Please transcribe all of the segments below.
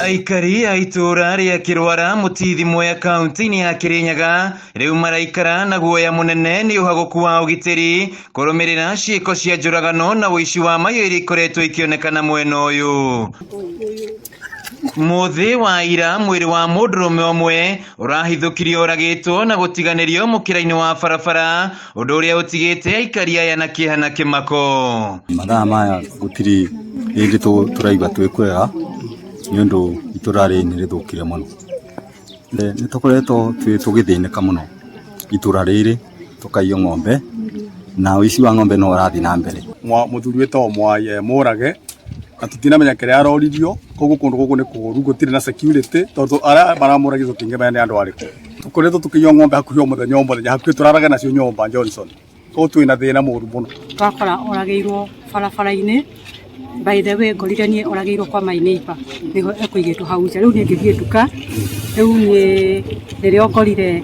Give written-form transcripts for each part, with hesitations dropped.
Aikari a itura ria Kirwara Mutithi Mwea kaunti-ini ya Kirinyaga riu maraikara na guoya munene ni uhaguku wa ugitiri kurumirira ciiko cia njuragano na uici wa mahiu iria ikoretwo ikionekana mwena uyu. Muthi wa ira mwiri wa mundurume omwe urahithukirio uragitwo na gutiganirio mukira-ini wa barabara undu uria utigite aikari aya na kihana kimako. Mathaa maya gutiri hindi turaiga twikwega ni undu itura ri ni rithukire muno. Ni tukoretwo tugithinika muno itura riri tukaiyo ng'ombe na uici wa ng'ombe no urathi na mbere. Muthuri wetwo Mwai Murage atutinamenya kire aroririo koguo kundu guku ni kuru gutire na security tondu ara baramuragithwo kinge bene andu ariku tukoretwo tukiyo ng'ombe hakuhi muthenya hakuhi turaraga nacio nyomba Johnson ko twina thina muru muno twakora orageirwo barabara-ini. By the way ngorire nie orageirwo kwa my neighbor nigo ekuigitwo hau nja riu ni ngithie nduka riu ni ririo ngorire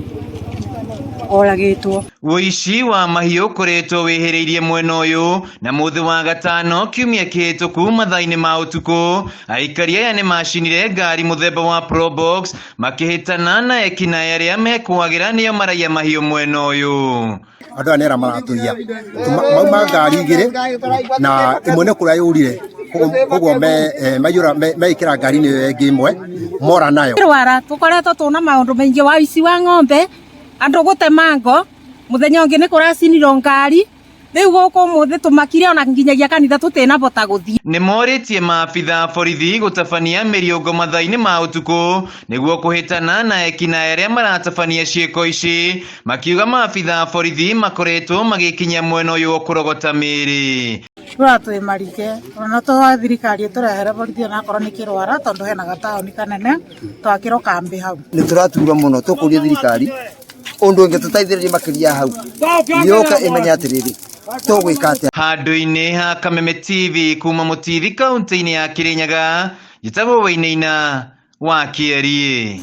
oragitwo. Uici wa mahiu kuretwo wihiriirie mwena uyu na muthi wa gatano kiumia kihituku mathaa-ini ma utuku aikari aya ni macinire ngari muthemba wa Probox makihitana na ekinaĩ aria mekuagira nio maraia mahiu mwena uyu. Andu aya nera maratuia mauma ngari igiri na imwe ne kuria yurire koguo meikira ngari-ini iyo ingi imwe mora nayo. Kirwara tukoretwo tuna maundu maingi wa uici wa ng'ombe andu gutemango muthenya ungi ni kuracinirwo ngari riu guku muthi tumakire ona nginyagia kanitha tutina bota guthii. Ni moritie maabitha borithi gutabania miriungo mathaa-ini ma utuku niguo kuhitana na ekinaĩ aria maratabania ciiko ici makiuga maabitha borithi makoretwo magikinya mwena uyu kurogota miri. Turatwe marige ona to thirikari turehere borithi na korwo ni Kirwara tondu hena gataoni kanene twakiro kambi hau. Ni turatura muno tukuria thirikari undu ungi tutaithiririe makiria hau yoka imenya atiriri tugwika atia. Handu-ini ha Kameme TV kuma Mutithi kaunti-ini ya Kirinyaga, Gitabo Wainaina wa Kiarie.